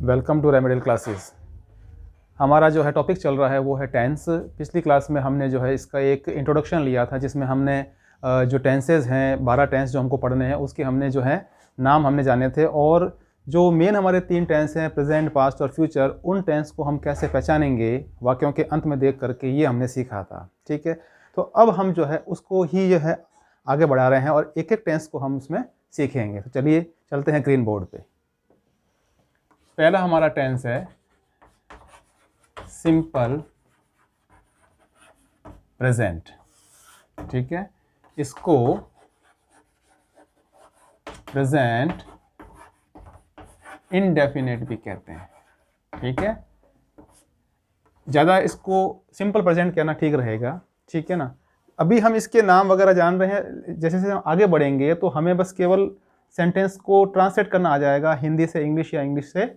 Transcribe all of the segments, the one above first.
Welcome to remedial classes. हमारा जो है टॉपिक चल रहा है वो है टेंस। पिछली क्लास में हमने जो है इसका एक इंट्रोडक्शन लिया था, जिसमें हमने जो टेंसेज हैं 12 टेंस जो हमको पढ़ने हैं उसके हमने जो है नाम हमने जाने थे, और जो मेन हमारे 3 टेंस हैं प्रेजेंट, पास्ट और फ्यूचर, उन टेंस को हम कैसे पहचानेंगे वाक्यों के अंत में देख करके ये हमने सीखा था। ठीक है, तो अब हम जो है उसको ही जो है आगे बढ़ा रहे हैं और एक एक टेंस को हम उसमें सीखेंगे। तो चलिए चलते हैं ग्रीन बोर्ड पे। पहला हमारा टेंस है सिंपल प्रेजेंट। ठीक है, इसको प्रेजेंट इनडेफिनेट भी कहते हैं। ठीक है, ज़्यादा इसको सिंपल प्रेजेंट कहना ठीक रहेगा। ठीक है ना, अभी हम इसके नाम वगैरह जान रहे हैं, जैसे जैसे हम आगे बढ़ेंगे तो हमें बस केवल सेंटेंस को ट्रांसलेट करना आ जाएगा हिंदी से इंग्लिश या इंग्लिश से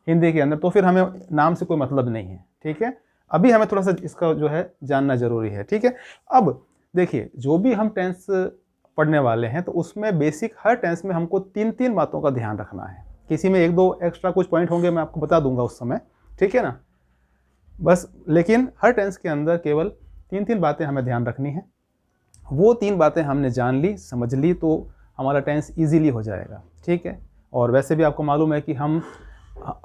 हिंदी के अंदर, तो फिर हमें नाम से कोई मतलब नहीं है। ठीक है, अभी हमें थोड़ा सा इसका जो है जानना जरूरी है। ठीक है, अब देखिए जो भी हम टेंस पढ़ने वाले हैं तो उसमें बेसिक हर टेंस में हमको 3 बातों का ध्यान रखना है। किसी में 1-2 एक्स्ट्रा कुछ पॉइंट होंगे, मैं आपको बता दूंगा उस समय। ठीक है ना, बस लेकिन हर टेंस के अंदर केवल 3 बातें हमें ध्यान रखनी है। वो 3 बातें हमने जान ली, समझ ली, तो हमारा टेंस इजीली हो जाएगा। ठीक है, और वैसे भी आपको मालूम है कि हम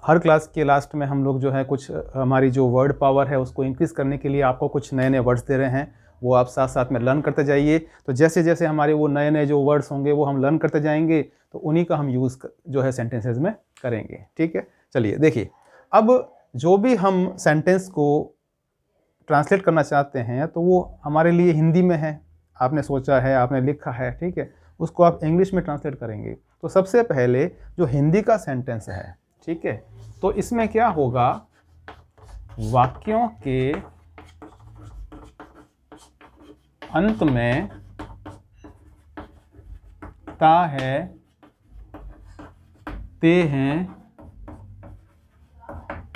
हर क्लास के लास्ट में हम लोग जो है कुछ हमारी जो वर्ड पावर है उसको इंक्रीज़ करने के लिए आपको कुछ नए नए वर्ड्स दे रहे हैं, वो आप साथ साथ में लर्न करते जाइए। तो जैसे जैसे हमारे वो नए नए जो वर्ड्स होंगे वो हम लर्न करते जाएंगे, तो उन्हीं का हम यूज़ जो है सेंटेंसेज में करेंगे। ठीक है, चलिए देखिए, अब जो भी हम सेंटेंस को ट्रांसलेट करना चाहते हैं तो वो हमारे लिए हिंदी में है, आपने सोचा है, आपने लिखा है। ठीक है, उसको आप इंग्लिश में ट्रांसलेट करेंगे। तो सबसे पहले जो हिंदी का सेंटेंस है, ठीक है, तो इसमें क्या होगा, वाक्यों के अंत में ता है, ते हैं,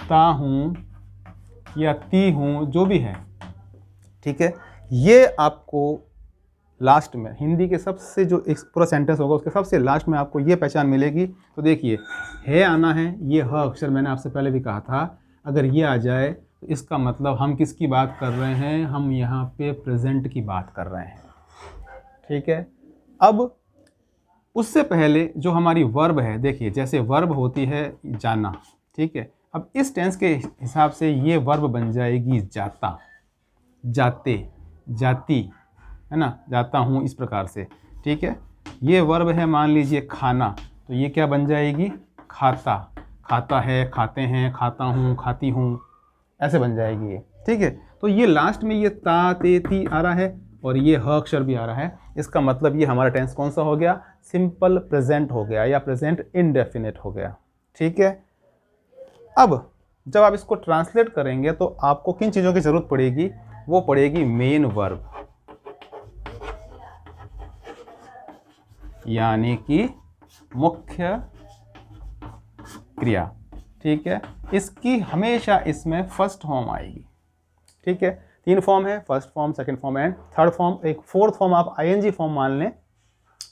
ता हूं या ती हूं, जो भी है। ठीक है, ये आपको लास्ट में हिंदी के सबसे जो एक पूरा सेंटेंस होगा उसके सबसे लास्ट में आपको ये पहचान मिलेगी। तो देखिए, है आना है, ये ह अक्षर मैंने आपसे पहले भी कहा था, अगर ये आ जाए तो इसका मतलब हम किसकी बात कर रहे हैं, हम यहाँ पे प्रेजेंट की बात कर रहे हैं। ठीक है, अब उससे पहले जो हमारी वर्ब है, देखिए जैसे वर्ब होती है जाना। ठीक है, अब इस टेंस के हिसाब से ये वर्ब बन जाएगी जाता, जाते, जाती, है ना, जाता हूँ, इस प्रकार से। ठीक है, ये वर्ब है मान लीजिए खाना, तो ये क्या बन जाएगी, खाता, खाता है, खाते हैं, खाता हूँ, खाती हूँ, ऐसे बन जाएगी ये। ठीक है, तो ये लास्ट में ये ता, ते, ती आ रहा है और ये ह अक्षर भी आ रहा है। इसका मतलब ये हमारा टेंस कौन सा हो गया, सिंपल प्रेजेंट हो गया या प्रेजेंट इनडेफिनेट हो गया। ठीक है, अब जब आप इसको ट्रांसलेट करेंगे तो आपको किन चीज़ों की ज़रूरत पड़ेगी, वो पड़ेगी मेन वर्ब, यानी कि मुख्य क्रिया। ठीक है, इसकी हमेशा इसमें फर्स्ट फॉर्म आएगी। ठीक है, 3 फॉर्म है, first form, second form and third form. एक फोर्थ फॉर्म आप आईएनजी फॉर्म मान लें।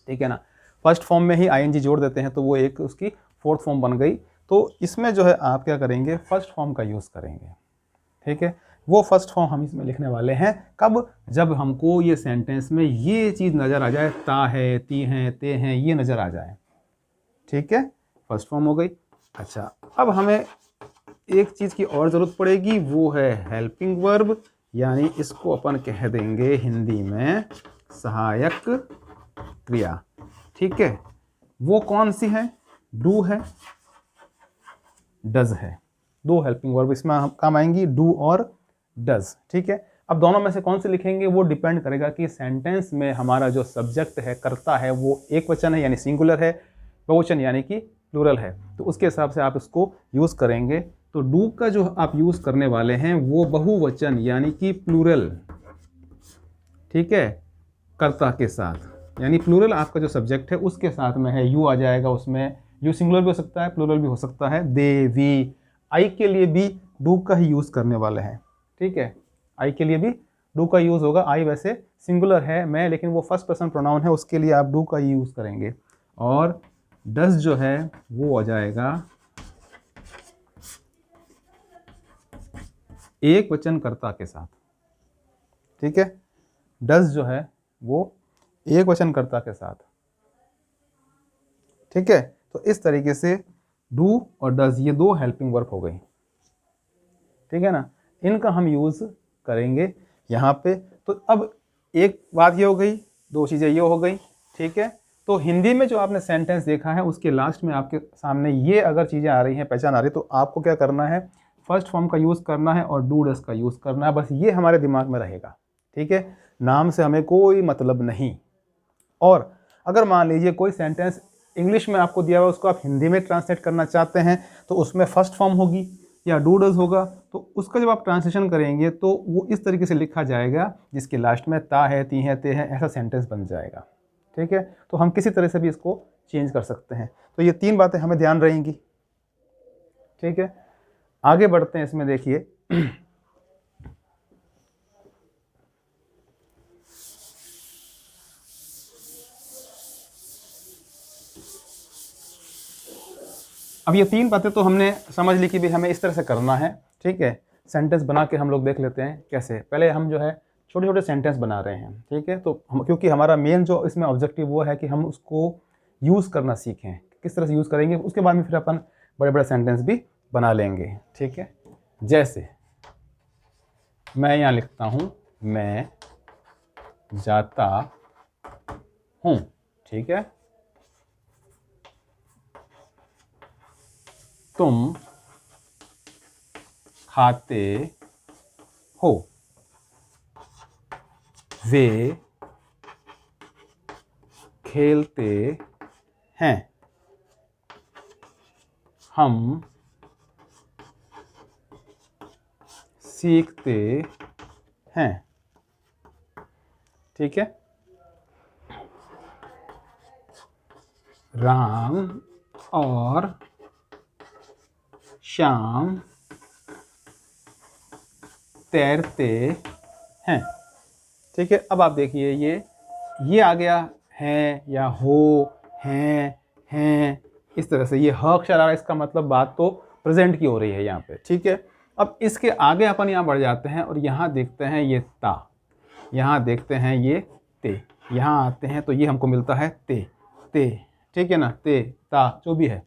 ठीक है ना, फर्स्ट फॉर्म में ही आईएनजी जोड़ देते हैं तो वो एक उसकी फोर्थ फॉर्म बन गई। तो इसमें जो है आप क्या करेंगे, फर्स्ट फॉर्म का यूज़ करेंगे। ठीक है, वो फर्स्ट फॉर्म हम इसमें लिखने वाले हैं कब, जब हमको ये सेंटेंस में ये चीज़ नज़र आ जाए, ता है, ती हैं, ते हैं, ये नज़र आ जाए। ठीक है, फर्स्ट फॉर्म हो गई। अच्छा, अब हमें एक चीज़ की और ज़रूरत पड़ेगी, वो है हेल्पिंग वर्ब, यानी इसको अपन कह देंगे हिंदी में सहायक क्रिया। ठीक है, वो कौन सी है, डू है, डज है। 2 हेल्पिंग वर्ब इसमें काम आएंगी, डू और डज। ठीक है, अब दोनों में से कौन से लिखेंगे वो डिपेंड करेगा कि सेंटेंस में हमारा जो सब्जेक्ट है, कर्ता है, वो एक वचन है यानी सिंगुलर है, बहुवचन यानी कि प्लूरल है। तो उसके हिसाब से आप इसको यूज़ करेंगे। तो डू का जो आप यूज़ करने वाले हैं वो बहुवचन यानी कि प्लूरल। ठीक है, कर्ता के साथ, यानी प्लूरल आपका जो सब्जेक्ट है उसके साथ में है, यू आ जाएगा उसमें। यू सिंगुलर भी हो सकता है, प्लूरल भी हो सकता है। दे, वी, आई के लिए भी डू का ही यूज़ करने वाले हैं। ठीक है, आई के लिए भी डू का यूज़ होगा। आई वैसे सिंगुलर है, मैं, लेकिन वो फर्स्ट पर्सन प्रोनाउन है, उसके लिए आप डू का ही यूज़ करेंगे। और डज जो है वो आ जाएगा एक वचनकर्ता के साथ, ठीक है। डज जो है वो एक वचनकर्ता के साथ, ठीक है। तो इस तरीके से डू और डज ये दो हेल्पिंग वर्ब हो गई, ठीक है ना। इनका हम यूज करेंगे यहाँ पे। तो अब एक बात ये हो गई, दो चीज़ें ये हो गई, ठीक है। तो हिंदी में जो आपने सेंटेंस देखा है उसके लास्ट में आपके सामने ये अगर चीज़ें आ रही हैं, पहचान आ रही है, तो आपको क्या करना है, फर्स्ट फॉर्म का यूज़ करना है और डू डज का यूज़ करना है। बस ये हमारे दिमाग में रहेगा, ठीक है। नाम से हमें कोई मतलब नहीं। और अगर मान लीजिए कोई सेंटेंस इंग्लिश में आपको दिया हुआ उसको आप हिंदी में ट्रांसलेट करना चाहते हैं, तो उसमें फर्स्ट फॉर्म होगी या डू डज होगा, तो उसका जब आप ट्रांसलेशन करेंगे तो वो इस तरीके से लिखा जाएगा जिसके लास्ट में ता है, ती है, ते है, ऐसा सेंटेंस बन जाएगा, ठीक है। तो हम किसी तरह से भी इसको चेंज कर सकते हैं। तो ये तीन बातें हमें ध्यान रहेंगी, ठीक है। आगे बढ़ते हैं इसमें, देखिए अब ये तीन बातें तो हमने समझ ली कि भी हमें इस तरह से करना है, ठीक है। सेंटेंस बना के हम लोग देख लेते हैं कैसे। पहले हम जो है छोटे छोटे सेंटेंस बना रहे हैं, ठीक है। तो हम, क्योंकि हमारा मेन जो इसमें ऑब्जेक्टिव वो है कि हम उसको यूज़ करना सीखें, किस तरह से यूज़ करेंगे, उसके बाद में फिर अपन बड़े बड़े सेंटेंस भी बना लेंगे, ठीक है। जैसे मैं यहाँ लिखता हूँ, मैं जाता हूँ, ठीक है। तुम खाते हो, वे खेलते हैं, हम सीखते हैं, ठीक है। राम और श्याम तैरते हैं, ठीक है। अब आप देखिए ये आ गया है या हो, हैं, इस तरह से ये ह अक्षर आ रहा है, इसका मतलब बात तो प्रेजेंट की हो रही है यहाँ पे, ठीक है। अब इसके आगे अपन यहाँ बढ़ जाते हैं और यहाँ देखते हैं ये ता, यहाँ देखते हैं ये ते, यहाँ आते हैं तो ये हमको मिलता है ते, ठीक है ना, ते ता जो भी है।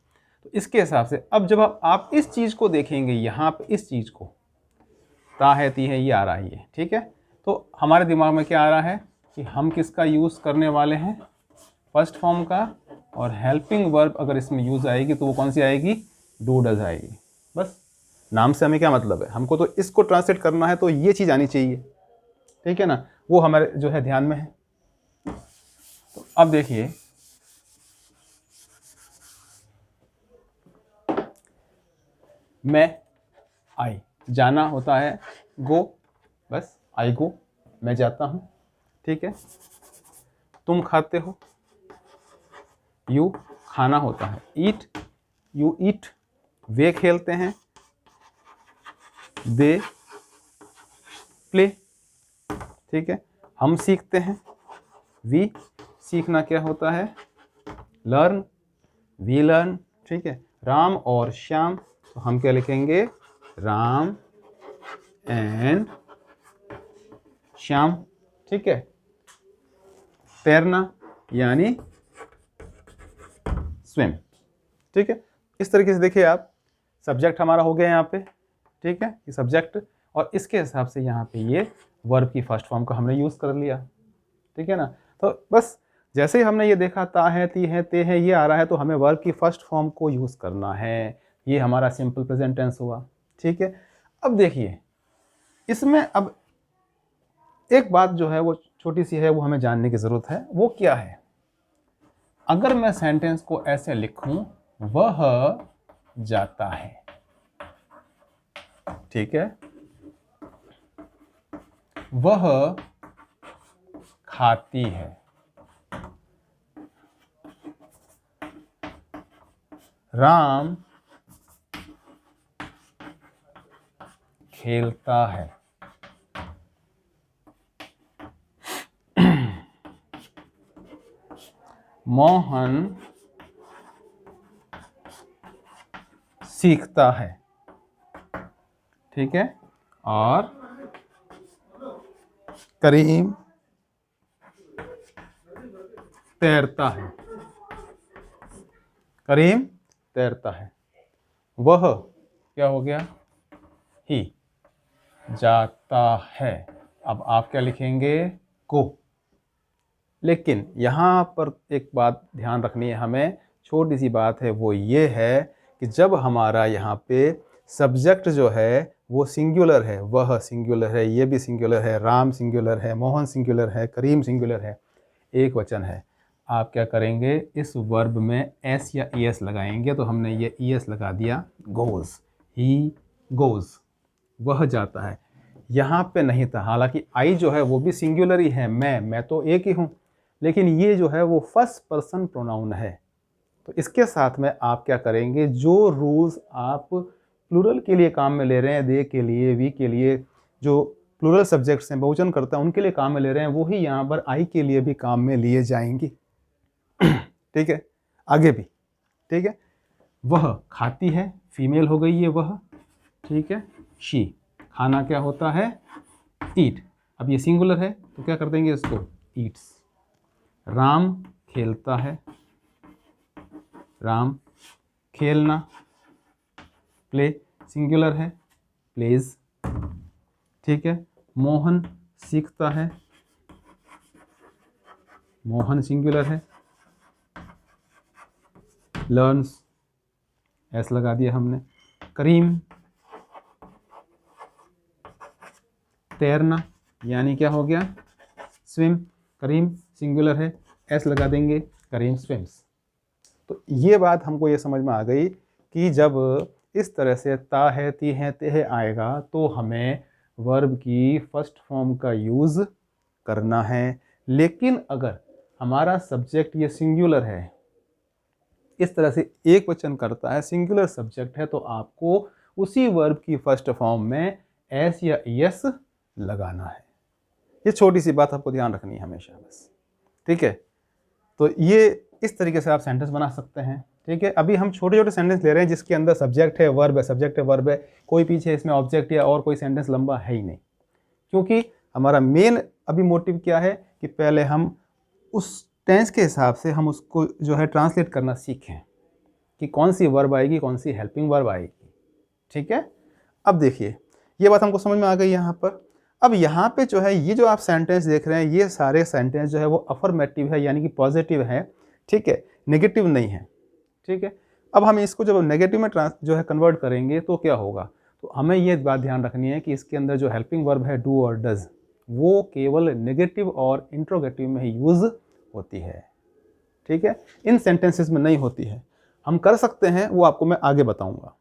तो इसके हिसाब से अब जब आप इस चीज़ को देखेंगे, यहाँ पे इस चीज़ को ता है, ती है, ये आ रहा है ये, ठीक है। तो हमारे दिमाग में क्या आ रहा है कि हम किसका यूज़ करने वाले हैं, फर्स्ट फॉर्म का। और हेल्पिंग वर्ब अगर इसमें यूज़ आएगी तो वो कौन सी आएगी, डू डज आएगी। बस नाम से हमें क्या मतलब है, हमको तो इसको ट्रांसलेट करना है, तो ये चीज़ आनी चाहिए, ठीक है ना, वो हमारे जो है ध्यान में है। तो अब देखिए मैं, आई, जाना होता है गो, बस आई गो, मैं जाता हूँ, ठीक है। तुम खाते हो, यू, खाना होता है ईट, यू ईट। वे खेलते हैं, दे प्ले, ठीक है। हम सीखते हैं, वी, सीखना क्या होता है, लर्न, वी लर्न, ठीक है। राम और श्याम, तो हम क्या लिखेंगे, राम एंड श्याम, ठीक है। तैरना यानी स्विम, ठीक है। इस तरीके से देखिए आप, सब्जेक्ट हमारा हो गया यहाँ पे, ठीक है, ये सब्जेक्ट। और इसके हिसाब से यहाँ पे ये वर्ब की फर्स्ट फॉर्म का हमने यूज़ कर लिया, ठीक है ना। तो बस जैसे ही हमने ये देखा ता है, ती है, ते है, ये आ रहा है, तो हमें वर्ब की फर्स्ट फॉर्म को यूज़ करना है। ये हमारा सिंपल प्रेजेंट टेंस हुआ, ठीक है। अब देखिए इसमें अब एक बात जो है वो छोटी सी है, वो हमें जानने की ज़रूरत है। वो क्या है, अगर मैं सेंटेंस को ऐसे लिखूं, वह जाता है, ठीक है, वह खाती है, राम खेलता है, मोहन सीखता है, ठीक है। और करीम तैरता है। करीम तैरता है। वह क्या हो गया, ही जाता है। अब आप क्या लिखेंगे, को। लेकिन यहाँ पर एक बात ध्यान रखनी है हमें, छोटी सी बात है, वो ये है कि जब हमारा यहाँ पे सब्जेक्ट जो है वो सिंगुलर है, वह सिंगुलर है, ये भी सिंगुलर है, राम सिंगुलर है, मोहन सिंगुलर है, करीम सिंगुलर है, एक वचन है, आप क्या करेंगे, इस वर्ब में एस या ईएस लगाएंगे। तो हमने ये ईएस लगा दिया, गोज़, ही गोज़, वह जाता है। यहाँ पे नहीं था, हालांकि आई जो है वो भी सिंगुलर ही है, मैं तो एक ही हूँ, लेकिन ये जो है वो फर्स्ट पर्सन प्रोनाउन है। तो इसके साथ में आप क्या करेंगे, जो रूल्स आप प्लूरल के लिए काम में ले रहे हैं, दे के लिए, वी के लिए, जो प्लूरल सब्जेक्ट्स हैं, बहुवचन करता है, उनके लिए काम में ले रहे हैं, वो ही यहाँ पर आई के लिए भी काम में लिए जाएंगे। ठीक है, आगे भी। ठीक है, वह खाती है, फीमेल हो गई है वह। ठीक है, शी, खाना क्या होता है, ईट। अब ये सिंगुलर है तो क्या कर देंगे इसको, ईट्स। राम खेलता है, राम, खेलना, प्ले, सिंगुलर है, प्लेज। ठीक है, मोहन सीखता है, मोहन सिंगुलर है, लर्न्स, एस लगा दिया हमने। करीम, तैरना, यानी क्या हो गया, स्विम, करीम सिंगुलर है, एस लगा देंगे, करीम स्विम्स। तो ये बात हमको ये समझ में आ गई कि जब इस तरह से ता है, ती है, ते है आएगा तो हमें वर्ब की फर्स्ट फॉर्म का यूज़ करना है। लेकिन अगर हमारा सब्जेक्ट ये सिंगुलर है, इस तरह से एक वचन करता है, सिंगुलर सब्जेक्ट है, तो आपको उसी वर्ब की फर्स्ट फॉर्म में एस या एस लगाना है। ये छोटी सी बात आपको ध्यान रखनी है हमेशा बस। ठीक है, तो ये इस तरीके से आप सेंटेंस बना सकते हैं। ठीक है, अभी हम छोटे छोटे सेंटेंस ले रहे हैं जिसके अंदर सब्जेक्ट है, वर्ब है, सब्जेक्ट है, वर्ब है, कोई पीछे इसमें ऑब्जेक्ट या और कोई सेंटेंस लंबा है ही नहीं, क्योंकि हमारा मेन अभी मोटिव क्या है कि पहले हम उस टेंस के हिसाब से हम उसको जो है ट्रांसलेट करना सीखें कि कौन सी वर्ब आएगी, कौन सी हेल्पिंग वर्ब आएगी। ठीक है, अब देखिए ये बात हमको समझ में आ गई यहाँ पर। अब यहाँ पे जो है ये जो आप सेंटेंस देख रहे हैं, ये सारे सेंटेंस जो है वो अफर्मेटिव है, यानी कि पॉजिटिव है। ठीक है, नेगेटिव नहीं है। ठीक है, अब हम इसको जब नेगेटिव में जो है कन्वर्ट करेंगे तो क्या होगा, तो हमें ये बात ध्यान रखनी है कि इसके अंदर जो हेल्पिंग वर्ब है डू और डज, वो केवल नेगेटिव और इंट्रोगेटिव में ही यूज़ होती है। ठीक है, इन सेंटेंसेस में नहीं होती है। हम कर सकते हैं, वो आपको मैं आगे बताऊंगा।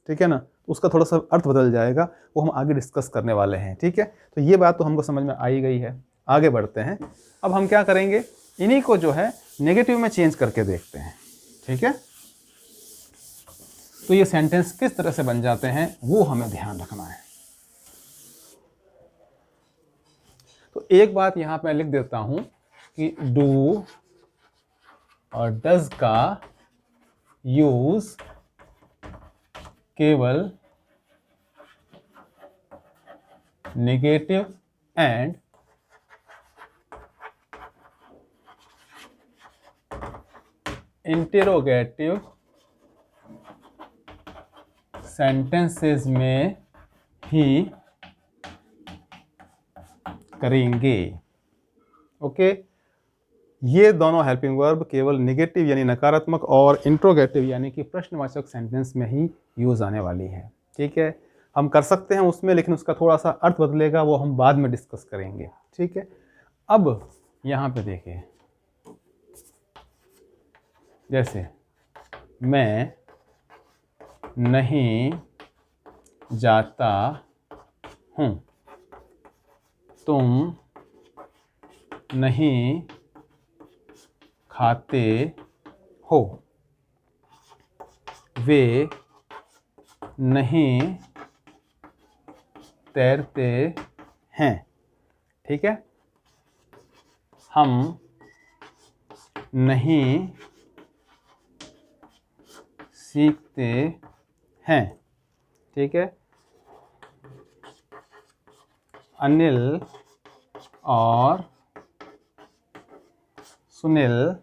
ठीक है ना, उसका थोड़ा सा अर्थ बदल जाएगा, वो हम आगे डिस्कस करने वाले हैं। ठीक है, तो ये बात तो हमको समझ में आ ही गई है। आगे बढ़ते हैं, अब हम क्या करेंगे, इन्हीं को जो है नेगेटिव में चेंज करके देखते हैं। ठीक है, तो ये सेंटेंस किस तरह से बन जाते हैं वो हमें ध्यान रखना है। तो एक बात यहां पे लिख देता हूं कि डू और डज का यूज केवल नेगेटिव एंड इंटेरोगेटिव सेंटेंसेस में ही करेंगे। ओके, ये दोनों हेल्पिंग वर्ब केवल नेगेटिव यानी नकारात्मक और इंट्रोगेटिव यानी कि प्रश्नवाचक सेंटेंस में ही यूज आने वाली है। ठीक है, हम कर सकते हैं उसमें, लेकिन उसका थोड़ा सा अर्थ बदलेगा, वो हम बाद में डिस्कस करेंगे। ठीक है, अब यहाँ पे देखिए, जैसे मैं नहीं जाता हूँ, तुम नहीं खाते हो, वे नहीं तैरते हैं। ठीक है, हम नहीं सीखते हैं। ठीक है, अनिल और सुनील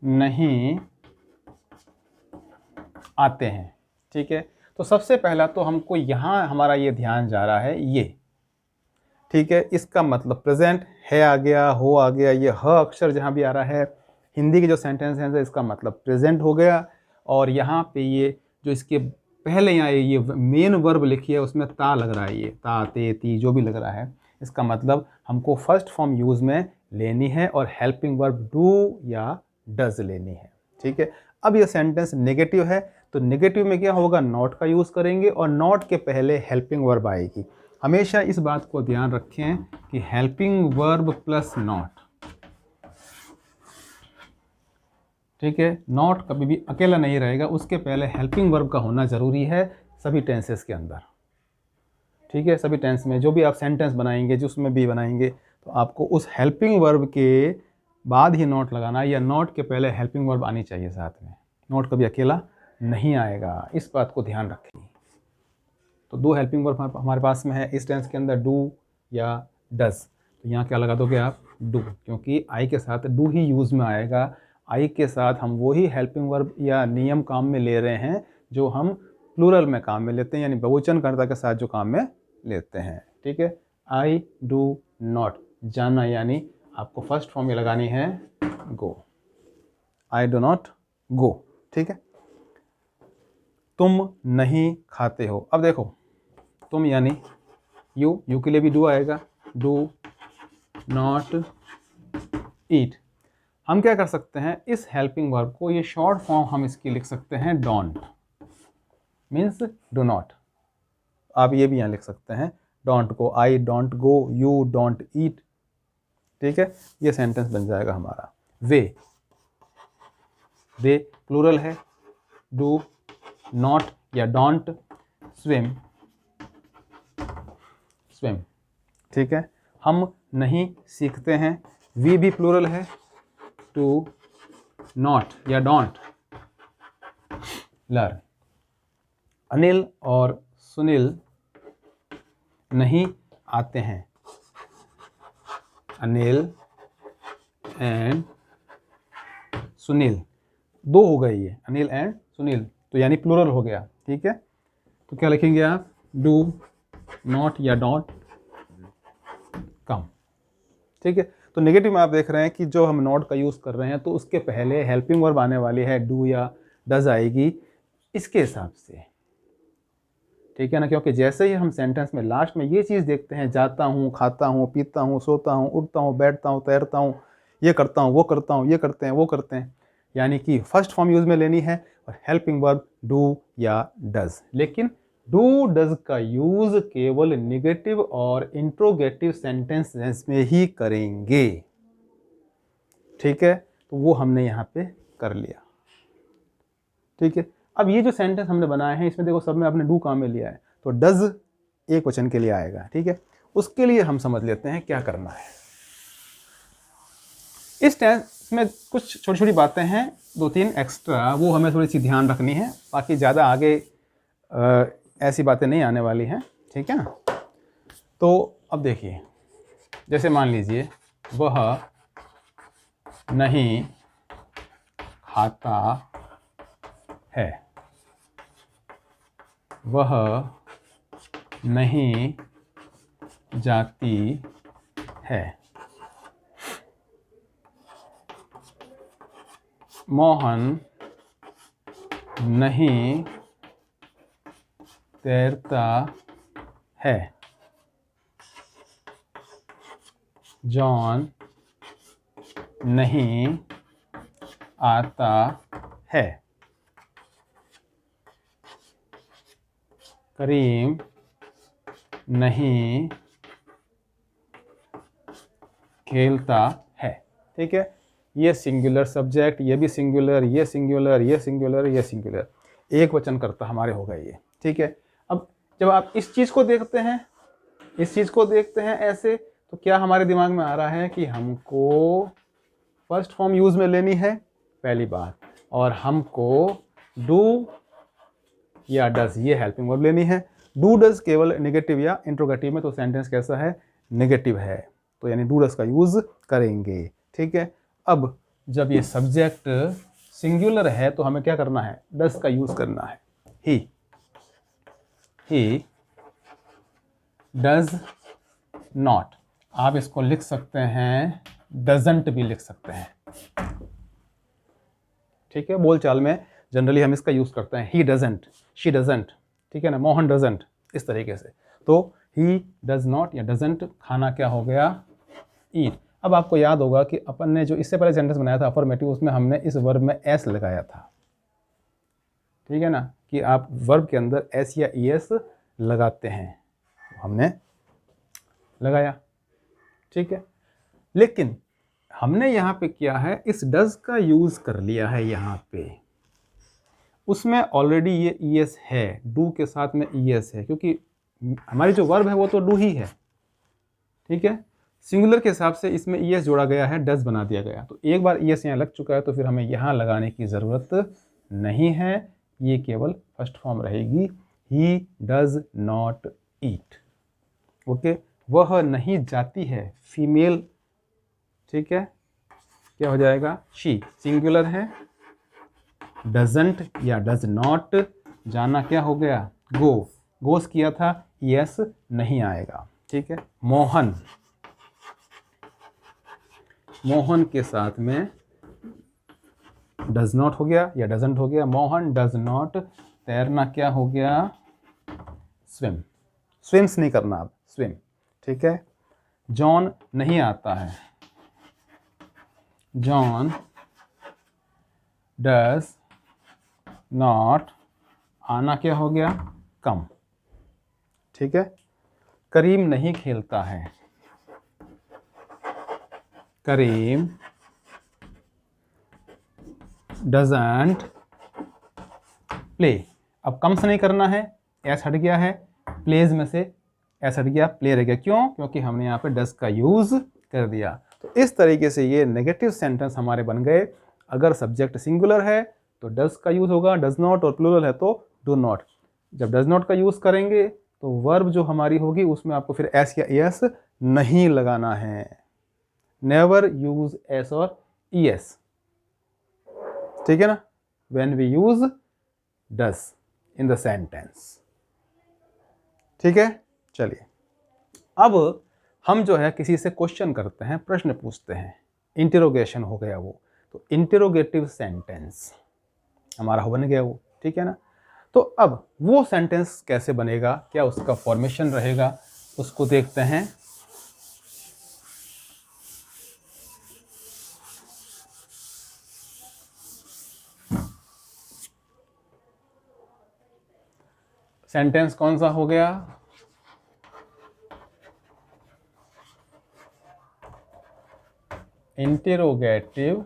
नहीं आते हैं। ठीक है, तो सबसे पहला तो हमको यहाँ हमारा ये ध्यान जा रहा है ये। ठीक है, इसका मतलब प्रेजेंट है आ गया, हो आ गया, ये ह अक्षर जहाँ भी आ रहा है हिंदी के जो सेंटेंस है इसका मतलब प्रेजेंट हो गया। और यहाँ पे ये जो इसके पहले यहाँ ये मेन वर्ब लिखी है उसमें ता लग रहा है, ये ता ते ती जो भी लग रहा है, इसका मतलब हमको फर्स्ट फॉर्म यूज़ में लेनी है और हेल्पिंग वर्ब डू या डज लेनी है। ठीक है, अब ये सेंटेंस नेगेटिव है तो नेगेटिव में क्या होगा, नॉट का यूज़ करेंगे और नॉट के पहले हेल्पिंग वर्ब आएगी। हमेशा इस बात को ध्यान रखें कि हेल्पिंग वर्ब प्लस नॉट, ठीक है, नॉट कभी भी अकेला नहीं रहेगा, उसके पहले हेल्पिंग वर्ब का होना ज़रूरी है सभी टेंसेस के अंदर। ठीक है, सभी टेंस में जो भी आप सेंटेंस बनाएंगे जिसमें भी बनाएंगे तो आपको उस हेल्पिंग वर्ब के बाद ही नॉट लगाना है या नॉट के पहले हेल्पिंग वर्ब आनी चाहिए साथ में, नॉट कभी अकेला नहीं आएगा, इस बात को ध्यान रखें। तो दो हेल्पिंग वर्ब हमारे पास में है इस टेंस के अंदर, डू या डज। तो यहाँ क्या लगा दोगे आप, डू, क्योंकि आई के साथ डू ही यूज़ में आएगा। आई के साथ हम वही हेल्पिंग वर्ब या नियम काम में ले रहे हैं जो हम प्लूरल में काम में लेते हैं, यानी बहुवचनकर्ता के साथ जो काम में लेते हैं। ठीक है, आई डू नॉट, जाना, यानी आपको फर्स्ट फॉर्म में लगानी है गो, आई डू नॉट गो। ठीक है, तुम नहीं खाते हो, अब देखो तुम यानी यू के लिए भी डू आएगा, डू नॉट ईट। हम क्या कर सकते हैं, इस हेल्पिंग वर्ब को ये शॉर्ट फॉर्म हम इसकी लिख सकते हैं डोंट, मीन्स डू नॉट। आप ये भी यहाँ लिख सकते हैं don't go, I don't go, you don't eat. ठीक है, ये सेंटेंस बन जाएगा हमारा। वे प्लूरल है, डू नॉट या डोंट, स्विम स्विम। ठीक है, हम नहीं सीखते हैं, वी भी प्लूरल है, टू नॉट या डोंट लर्न। अनिल और सुनील नहीं आते हैं, अनिल एंड सुनील, दो हो गई है, अनिल एंड सुनील, तो यानी प्लूरल हो गया। ठीक है, तो क्या लिखेंगे आप, डू नॉट या डोंट कम। ठीक है, तो नेगेटिव में आप देख रहे हैं कि जो हम नॉट का यूज़ कर रहे हैं तो उसके पहले हेल्पिंग वर्ब आने वाली है, डू या डज आएगी इसके हिसाब से। ठीक है ना, क्योंकि जैसे ही हम सेंटेंस में लास्ट में ये चीज़ देखते हैं, जाता हूँ, खाता हूँ, पीता हूँ, सोता हूँ, उठता हूँ, बैठता हूँ, तैरता हूँ, ये करता हूँ, वो करता हूँ, ये करते हैं, वो करते हैं, यानी कि फर्स्ट फॉर्म यूज़ में लेनी है और हेल्पिंग वर्ब डू या डज। लेकिन डू डज का यूज़ केवल निगेटिव और इंट्रोगेटिव सेंटेंसेस में ही करेंगे। ठीक है, तो वो हमने यहाँ पे कर लिया। ठीक है, अब ये जो सेंटेंस हमने बनाए हैं इसमें देखो सब में आपने डू काम में लिया है, तो डज एक वचन के लिए आएगा। ठीक है, उसके लिए हम समझ लेते हैं क्या करना है। इस टेंस में कुछ छोटी छोटी बातें हैं, दो तीन एक्स्ट्रा, वो हमें थोड़ी सी ध्यान रखनी है, बाकी ज़्यादा आगे ऐसी बातें नहीं आने वाली हैं। ठीक है ना, तो अब देखिए, जैसे मान लीजिए वह नहीं खाता है, वह नहीं जाती है, मोहन नहीं तैरता है, जॉन नहीं आता है, करीम नहीं खेलता है। ठीक है, ये सिंगुलर सब्जेक्ट, ये भी सिंगुलर, ये सिंगुलर, ये सिंगुलर, ये सिंगुलर, एक वचन करता हमारे हो गए ये। ठीक है, अब जब आप इस चीज़ को देखते हैं, इस चीज़ को देखते हैं ऐसे, तो क्या हमारे दिमाग में आ रहा है कि हमको फर्स्ट फॉर्म यूज़ में लेनी है पहली बात, और हमको डू या डज ये हेल्पिंग वर्ब लेनी है। डू डज केवल नेगेटिव या इंट्रोगेटिव में, तो सेंटेंस कैसा है, नेगेटिव है, तो यानी डू डज का यूज करेंगे। ठीक है, अब जब ये सब्जेक्ट सिंगुलर है तो हमें क्या करना है, डज का यूज करना है। ही डज नॉट, आप इसको लिख सकते हैं डजंट भी लिख सकते हैं। ठीक है, बोलचाल में जनरली हम इसका यूज करते हैं, ही डजंट, शी डजंट, ठीक है ना, मोहन डजंट, इस तरीके से। तो ही डज नॉट या डजंट खाना क्या हो गया, ईट। अब आपको याद होगा कि अपन ने जो इससे पहले सेंटेंस बनाया था अफर्मेटिव, उसमें हमने इस वर्ब में एस लगाया था। ठीक है ना, कि आप वर्ब के अंदर एस या ईएस लगाते हैं, हमने लगाया। ठीक है, लेकिन हमने यहाँ पे किया है, इस डज का यूज कर लिया है यहाँ पे, उसमें ऑलरेडी ये ईएस है, डू के साथ में ईएस है, क्योंकि हमारी जो वर्ब है वो तो डू ही है। ठीक है, सिंगुलर के हिसाब से इसमें ईएस जोड़ा गया है, डज बना दिया गया। तो एक बार ईएस यहाँ लग चुका है तो फिर हमें यहाँ लगाने की ज़रूरत नहीं है, ये केवल फर्स्ट फॉर्म रहेगी, he does not eat. Okay, वह नहीं जाती है, फीमेल। ठीक है, क्या हो जाएगा, शी, सिंगुलर है, डजंट या डज नॉट, जाना क्या हो गया, गो, गोस किया था, यस नहीं आएगा। ठीक है, मोहन, मोहन के साथ में डज नॉट हो गया या डजंट हो गया, मोहन डज नॉट, तैरना क्या हो गया, स्विम, स्विम्स नहीं करना अब, स्विम। ठीक है, जॉन नहीं आता है, जॉन डज नॉट, आना क्या हो गया, कम। ठीक है, करीम नहीं खेलता है, करीम डजंट प्ले। अब कम से नहीं करना है, एस हट गया है, प्लेज में से एस हट गया, प्ले रह गया। क्यों, क्योंकि हमने यहाँ पे डज का यूज कर दिया। तो इस तरीके से ये नेगेटिव सेंटेंस हमारे बन गए। अगर सब्जेक्ट सिंगुलर है तो डज का यूज होगा, डज नॉट, और प्लूरल है तो डू नॉट। जब डज नॉट का यूज करेंगे तो वर्ब जो हमारी होगी उसमें आपको फिर एस या एस नहीं लगाना है। नेवर यूज एस और ईएस। ठीक है ना, when we use does in the sentence. ठीक है, चलिए अब हम जो है किसी से क्वेश्चन करते हैं, प्रश्न पूछते हैं, इंटरोगेशन हो गया वो, तो इंटरोगेटिव सेंटेंस हमारा बन गया वो। ठीक है ना, तो अब वो सेंटेंस कैसे बनेगा, क्या उसका फॉर्मेशन रहेगा, उसको देखते हैं। सेंटेंस कौन सा हो गया, इंटरोगेटिव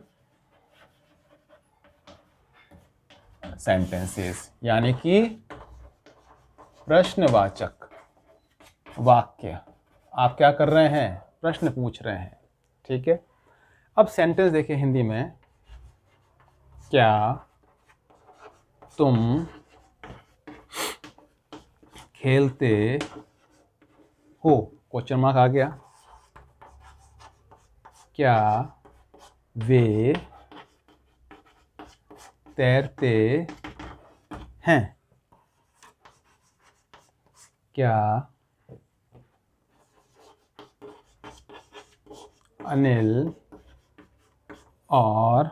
सेंटेंसेस, यानी कि प्रश्नवाचक वाक्य। आप क्या कर रहे हैं, प्रश्न पूछ रहे हैं। ठीक है, अब सेंटेंस देखिए हिंदी में, क्या तुम खेलते हो, क्वेश्चन मार्क आ गया। क्या वे तैरते हैं, क्या अनिल और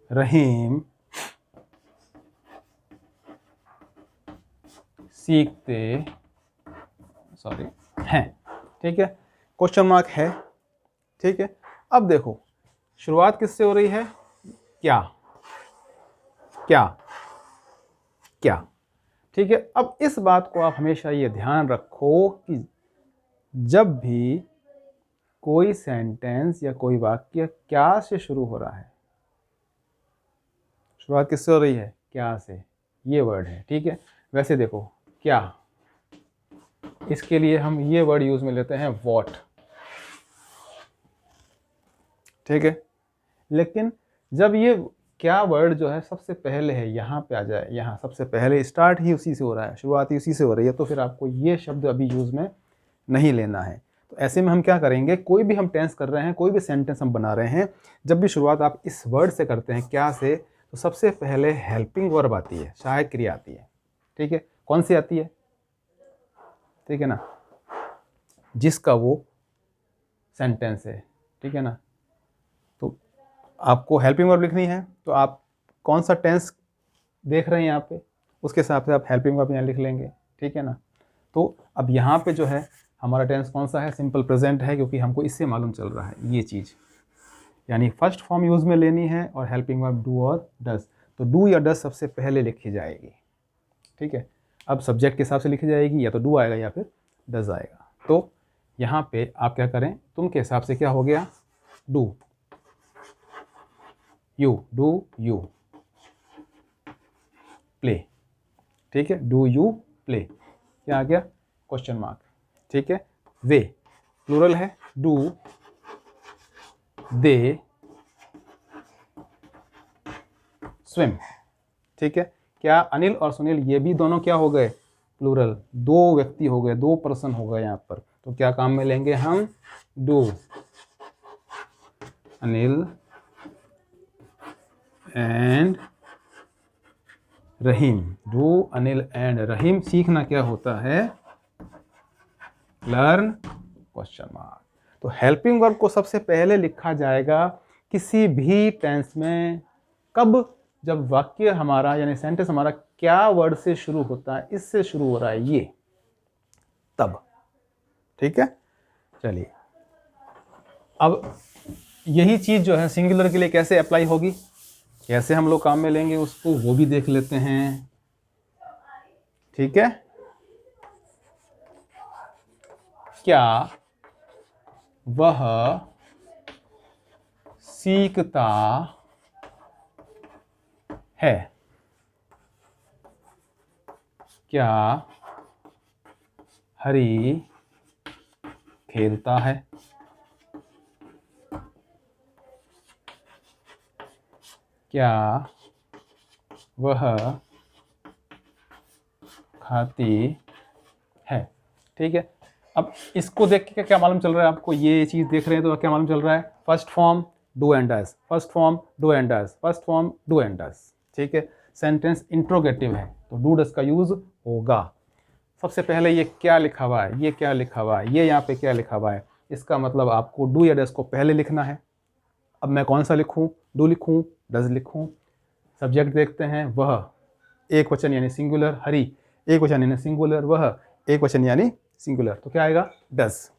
रहीम सीखते हैं। ठीक है, क्वेश्चन मार्क है। ठीक है, अब देखो शुरुआत किससे हो रही है, क्या, क्या, क्या। ठीक है, अब इस बात को आप हमेशा ये ध्यान रखो कि जब भी कोई सेंटेंस या कोई वाक्य क्या से शुरू हो रहा है, शुरुआत किससे हो रही है, क्या से, ये वर्ड है। ठीक है, वैसे देखो क्या, इसके लिए हम ये वर्ड यूज में लेते हैं व्हाट। ठीक है, लेकिन जब ये क्या वर्ड जो है सबसे पहले है यहाँ पे आ जाए, यहाँ सबसे पहले स्टार्ट ही उसी से हो रहा है, शुरुआत ही उसी से हो रही है, तो फिर आपको ये शब्द अभी यूज़ में नहीं लेना है। तो ऐसे में हम क्या करेंगे, कोई भी हम टेंस कर रहे हैं, कोई भी सेंटेंस हम बना रहे हैं, जब भी शुरुआत आप इस वर्ड से करते हैं क्या से, तो सबसे पहले हेल्पिंग वर्ब आती है, सहायक क्रिया आती है। ठीक है, कौन सी आती है? ठीक है ना, जिसका वो सेंटेंस है। ठीक है ना, तो आपको हेल्पिंग वर्ब लिखनी है, तो आप कौन सा टेंस देख रहे हैं यहाँ पे, उसके हिसाब से आप हेल्पिंग वर्ब यहाँ लिख लेंगे। ठीक है ना, तो अब यहाँ पे जो है हमारा टेंस कौन सा है, सिंपल प्रेजेंट है, क्योंकि हमको इससे मालूम चल रहा है ये चीज़, यानी फर्स्ट फॉर्म यूज़ में लेनी है और हेल्पिंग वर्ब डू और डज। तो डू या डज सबसे पहले लिखी जाएगी। ठीक है, अब सब्जेक्ट के हिसाब से लिखी जाएगी, या तो डू आएगा या फिर डज आएगा। तो यहाँ पे आप क्या करें, तुम के हिसाब से क्या हो गया, डू, यू प्ले। ठीक है, डू यू प्ले, क्या आ गया, क्वेश्चन मार्क। ठीक है, वे प्लूरल है, डू दे स्विम। ठीक है, क्या अनिल और सुनील ये भी दोनों क्या हो गए, प्लूरल, दो व्यक्ति हो गए, दो पर्सन हो गए यहाँ पर। तो क्या काम में लेंगे हम, do Anil and Rahim, do Anil and Rahim. सीखना क्या होता है, लर्न क्वेश्चन मार्क। तो हेल्पिंग वर्ब को सबसे पहले लिखा जाएगा किसी भी टेंस में, कब, जब वाक्य हमारा यानी सेंटेंस हमारा क्या वर्ड से शुरू होता है, इससे शुरू हो रहा है ये, तब। ठीक है, चलिए अब यही चीज जो है सिंगुलर के लिए कैसे अप्लाई होगी, कैसे हम लोग काम में लेंगे उसको, वो भी देख लेते हैं। ठीक है, क्या वह सीखता है, क्या हरी खेलता है, क्या वह खाती है। ठीक है, अब इसको देख के क्या मालूम चल रहा है आपको, ये चीज़ देख रहे हैं तो क्या मालूम चल रहा है, first form do and does, first form do and does, first form do and does. ठीक है, सेंटेंस इंट्रोगेटिव है तो डू डज का यूज होगा। सबसे पहले ये क्या लिखा हुआ है, ये क्या लिखा हुआ है, ये यहाँ पे क्या लिखा हुआ है, इसका मतलब आपको डू या डज को पहले लिखना है। अब मैं कौन सा लिखूँ, डू लिखूँ, डज लिखूँ। सब्जेक्ट देखते हैं, वह एक वचन यानी सिंगुलर, हरी एक वचन यानी सिंगुलर, वह एक वचन यानी सिंगुलर, तो क्या आएगा, डज।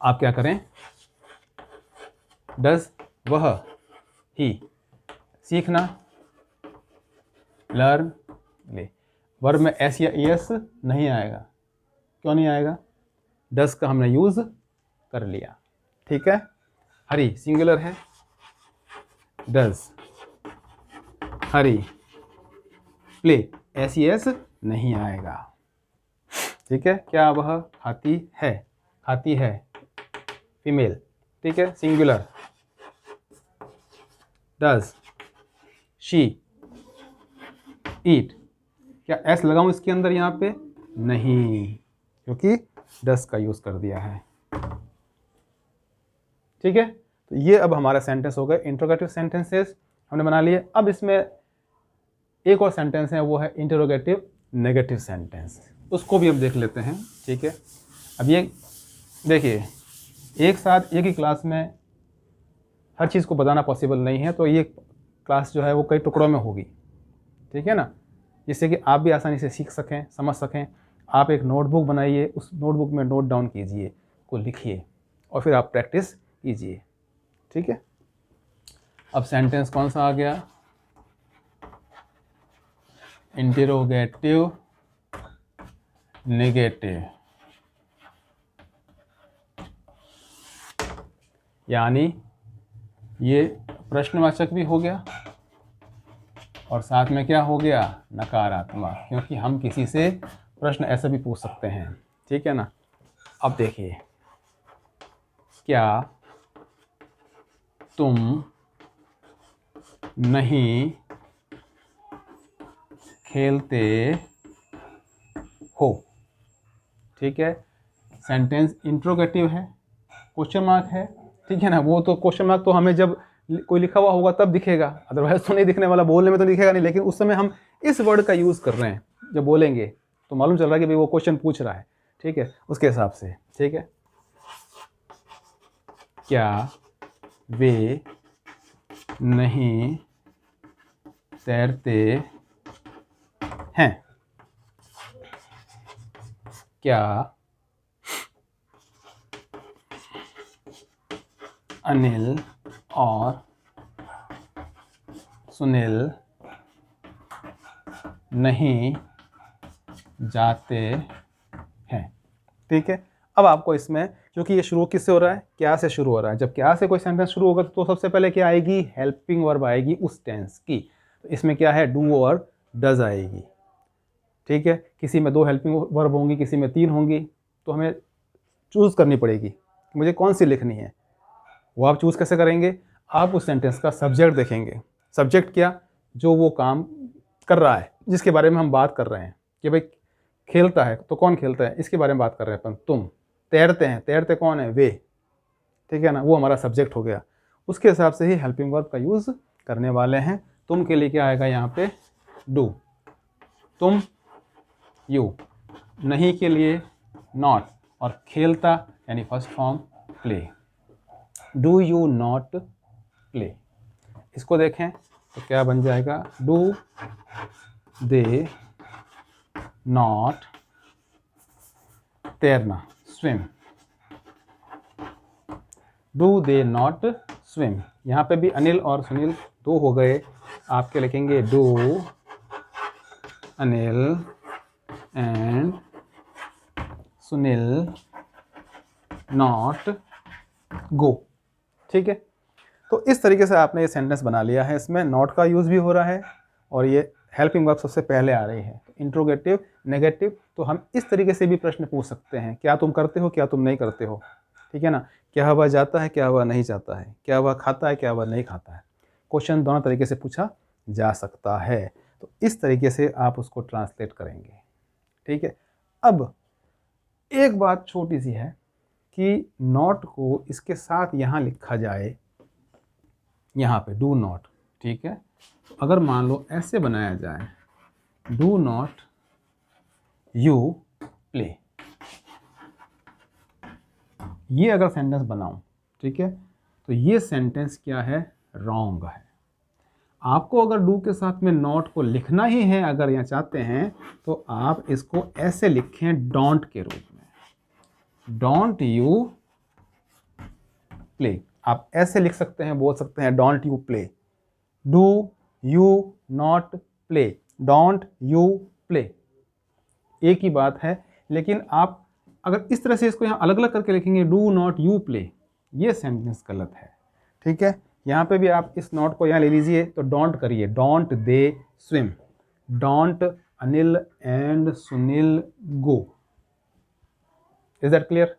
आप क्या करें, डज वह ही सीखना, लर्न ले। वर्ब में एस या एस नहीं आएगा, क्यों नहीं आएगा, डज का हमने यूज कर लिया। ठीक है, हरी सिंगुलर है, does Hari play, S S नहीं आएगा। ठीक है, क्या वह खाती है, खाती है फीमेल। ठीक है, सिंगुलर, डज शी ईट, क्या एस लगाऊं इसके अंदर यहाँ पे, नहीं, क्योंकि डज का यूज कर दिया है। ठीक है, तो ये अब हमारा सेंटेंस हो गए इंट्रोगेटिव सेंटेंसेस हमने बना लिए। अब इसमें एक और सेंटेंस है, वो है इंटरोगेटिव नेगेटिव सेंटेंस, उसको भी हम देख लेते हैं। ठीक है, अब ये देखिए, एक साथ एक ही क्लास में हर चीज़ को बताना पॉसिबल नहीं है, तो ये क्लास जो है वो कई टुकड़ों में होगी। ठीक है ना, जिससे कि आप भी आसानी से सीख सकें, समझ सकें। आप एक नोटबुक बनाइए, उस नोटबुक में नोट डाउन कीजिए, को लिखिए और फिर आप प्रैक्टिस कीजिए। ठीक है, अब सेंटेंस कौन सा आ गया, इंटरोगेटिव नेगेटिव, यानी ये प्रश्नवाचक भी हो गया और साथ में क्या हो गया, नकारात्मक, क्योंकि हम किसी से प्रश्न ऐसे भी पूछ सकते हैं। ठीक है ना, अब देखिए, क्या तुम नहीं खेलते हो। ठीक है, सेंटेंस इंट्रोगेटिव है, क्वेश्चन मार्क है, ठीक है ना। वो तो क्वेश्चन मार्क तो हमें जब कोई लिखा हुआ होगा तब दिखेगा, अदरवाइज तो नहीं दिखने वाला, बोलने में तो दिखेगा नहीं, लेकिन उस समय हम इस वर्ड का यूज़ कर रहे हैं जब बोलेंगे तो मालूम चल रहा है कि भाई वो क्वेश्चन पूछ रहा है। ठीक है, उसके हिसाब से। ठीक है, क्या वे नहीं तैरते हैं? क्या अनिल और सुनील नहीं जाते हैं? ठीक है, अब आपको इसमें, क्योंकि ये शुरू किससे हो रहा है, क्या से शुरू हो रहा है, जब क्या से कोई सेंटेंस शुरू होगा तो सबसे पहले क्या आएगी, हेल्पिंग वर्ब आएगी उस टेंस की। तो इसमें क्या है, डू और डज आएगी। ठीक है, किसी में 2 हेल्पिंग वर्ब होंगी, किसी में 3 होंगी, तो हमें चूज़ करनी पड़ेगी मुझे कौन सी लिखनी है। वो आप चूज़ कैसे करेंगे, आप उस सेंटेंस का सब्जेक्ट देखेंगे। सब्जेक्ट क्या, जो वो काम कर रहा है, जिसके बारे में हम बात कर रहे हैं कि भाई खेलता है तो कौन खेलता है, इसके बारे में बात कर रहे हैं अपन। तुम तैरते हैं, तैरते कौन है, वे। ठीक है ना, वो हमारा सब्जेक्ट हो गया। उसके हिसाब से ही हेल्पिंग वर्ब का यूज़ करने वाले हैं। तुम के लिए क्या आएगा यहाँ पे, डू। तुम, यू। नहीं के लिए नॉट, और खेलता यानी first form play. Do you not play. इसको देखें तो क्या बन जाएगा, डू दे नॉट तैरना, swim. Do they not swim. यहाँ पे भी अनिल और सुनील 2 हो गए, आपके लिखेंगे do Anil and Sunil not go. ठीक है, तो इस तरीके से आपने ये सेंटेंस बना लिया है। इसमें नॉट का यूज़ भी हो रहा है और ये हेल्पिंग वर्ब सबसे पहले आ रही है। इंट्रोगेटिव, नेगेटिव, तो हम इस तरीके से भी प्रश्न पूछ सकते हैं, क्या तुम करते हो, क्या तुम नहीं करते हो। ठीक है ना, क्या वह जाता है, क्या वह नहीं जाता है, क्या वह खाता है, क्या वह नहीं खाता है। क्वेश्चन दोनों तरीके से पूछा जा सकता है, तो इस तरीके से आप उसको ट्रांसलेट करेंगे। ठीक है, अब एक बात छोटी सी है कि नॉट को इसके साथ यहाँ लिखा जाए, यहाँ पे डू नॉट। ठीक है, तो अगर मान लो ऐसे बनाया जाए, डू नॉट यू प्ले, ये अगर सेंटेंस बनाऊं, ठीक है, तो ये सेंटेंस क्या है, रॉन्ग है। आपको अगर डू के साथ में नॉट को लिखना ही है, अगर यहाँ चाहते हैं, तो आप इसको ऐसे लिखें, डोंट के रूप में, डोंट यू प्ले। आप ऐसे लिख सकते हैं, बोल सकते हैं don't you play, do you not play, don't you play, एक ही बात है। लेकिन आप अगर इस तरह से इसको यहाँ अलग अलग करके लिखेंगे, डू नॉट यू प्ले, ये सेंटेंस गलत है। ठीक है, यहाँ पे भी आप इस नॉट को यहाँ ले लीजिए, तो डोंट करिए, don't they swim, don't Anil and Sunil go. Is that clear?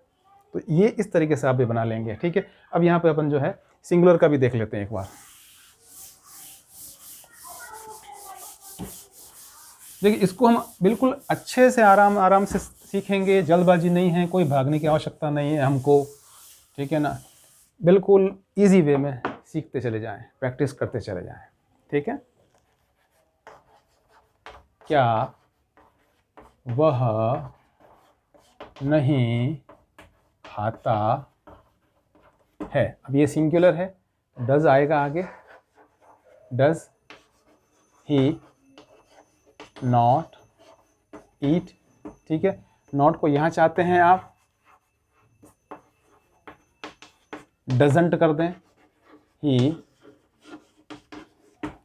तो ये इस तरीके से आप भी बना लेंगे। ठीक है, अब यहाँ पे अपन जो है सिंगुलर का भी देख लेते हैं एक बार। देखिए, इसको हम बिल्कुल अच्छे से आराम से सीखेंगे, जल्दबाजी नहीं है, कोई भागने की आवश्यकता नहीं है हमको। ठीक है ना, बिल्कुल इजी वे में सीखते चले जाएं, प्रैक्टिस करते चले जाएं। ठीक है, क्या वह नहीं खाता है, अब ये सिंगुलर है, डज आएगा आगे, डज ही नॉट ईट। ठीक है, नॉट को यहाँ चाहते हैं आप डजंट कर दें, ही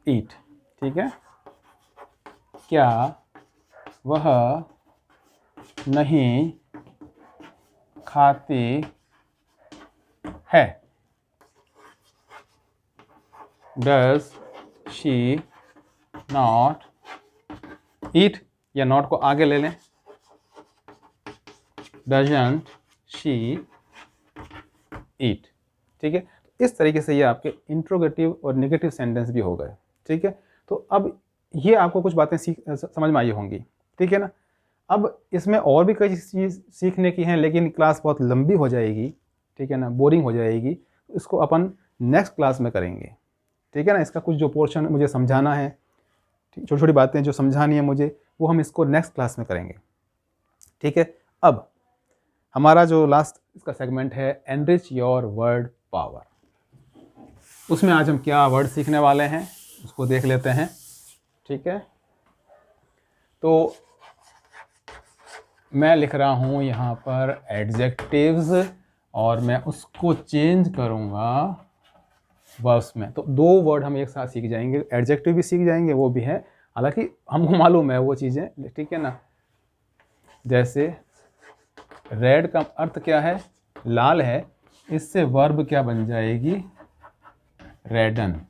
ईट। ठीक है, क्या वह नहीं खाती है, डज शी नॉट ईट, या नॉट को आगे ले लें, डजंट शी ईट। ठीक है, इस तरीके से ये आपके इंट्रोगेटिव और नेगेटिव सेंटेंस भी हो गए। ठीक है। तो अब ये आपको कुछ बातें समझ में आई होंगी, ठीक है ना। अब इसमें और भी कई चीज़ सीखने की हैं, लेकिन क्लास बहुत लंबी हो जाएगी, ठीक है ना, बोरिंग हो जाएगी। इसको अपन नेक्स्ट क्लास में करेंगे, ठीक है ना। इसका कुछ जो पोर्शन मुझे समझाना है, छोटी छोटी बातें जो समझानी है मुझे, वो हम इसको नेक्स्ट क्लास में करेंगे, ठीक है। अब हमारा जो लास्ट इसका सेगमेंट है एनरिच योर वर्ड पावर, उसमें आज हम क्या वर्ड सीखने वाले हैं उसको देख लेते हैं, ठीक है। तो मैं लिख रहा हूँ यहाँ पर एडजेक्टिव्स और मैं उसको चेंज करूँगा वर्ब्स में। तो 2 वर्ड हम एक साथ सीख जाएंगे, एडजेक्टिव भी सीख जाएंगे, वो भी है, हालांकि हमको मालूम है वो चीज़ें, ठीक है ना। जैसे रेड का अर्थ क्या है, लाल है, इससे वर्ब क्या बन जाएगी, रेडन,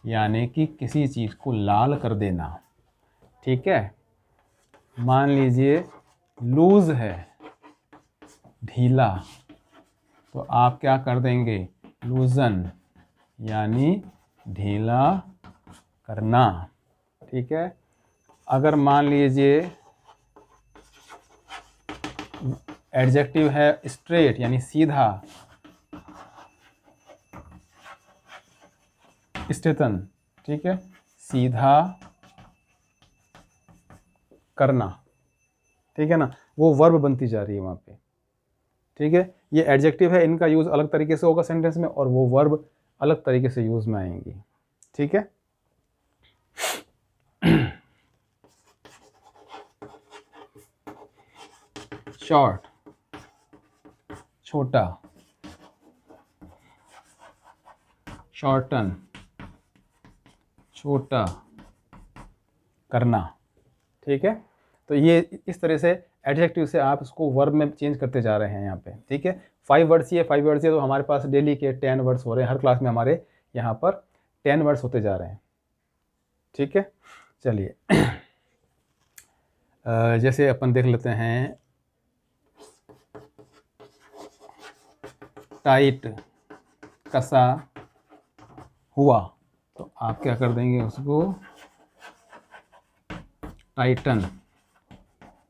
यानी कि किसी चीज़ को लाल कर देना, ठीक है। मान लीजिए लूज है, ढीला, तो आप क्या कर देंगे, लूजन, यानी ढीला करना, ठीक है। अगर मान लीजिए एडजेक्टिव है स्ट्रेट, यानी सीधा, स्ट्रेटन, ठीक है, सीधा करना, ठीक है ना, वो वर्ब बनती जा रही है वहाँ पे, ठीक है। ये एडजेक्टिव है, इनका यूज़ अलग तरीके से होगा सेंटेंस में, और वो वर्ब अलग तरीके से यूज़ में आएंगी, ठीक है। शॉर्ट, छोटा, शॉर्टन, छोटा करना, ठीक है। तो ये इस तरह से एडजेक्टिव से आप इसको वर्ब में चेंज करते जा रहे हैं यहाँ पे, ठीक है। 5 वर्ड्स ये 5 वर्ड्स ये, तो हमारे पास डेली के 10 वर्ड्स हो रहे हैं, हर क्लास में हमारे यहाँ पर 10 वर्ड्स होते जा रहे हैं, ठीक है। चलिए जैसे अपन देख लेते हैं टाइट, कसा हुआ, तो आप क्या कर देंगे उसको, टाइटन,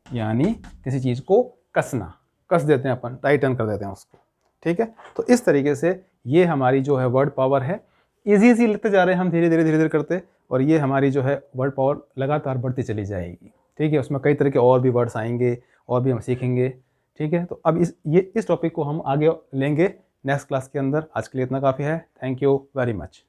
यानी किसी चीज़ को कसना, कस देते हैं अपन, टाइटन कर देते हैं उसको, ठीक है। तो इस तरीके से ये हमारी जो है वर्ड पावर है, इजी लेते जा रहे हैं हम, धीरे धीरे करते, और ये हमारी जो है वर्ड पावर लगातार बढ़ती चली जाएगी, ठीक है। उसमें कई तरह के और भी वर्ड्स आएंगे, और भी हम सीखेंगे, ठीक है। तो अब इस टॉपिक को हम आगे लेंगे नेक्स्ट क्लास के अंदर। आज के लिए इतना काफ़ी है। Thank you very much.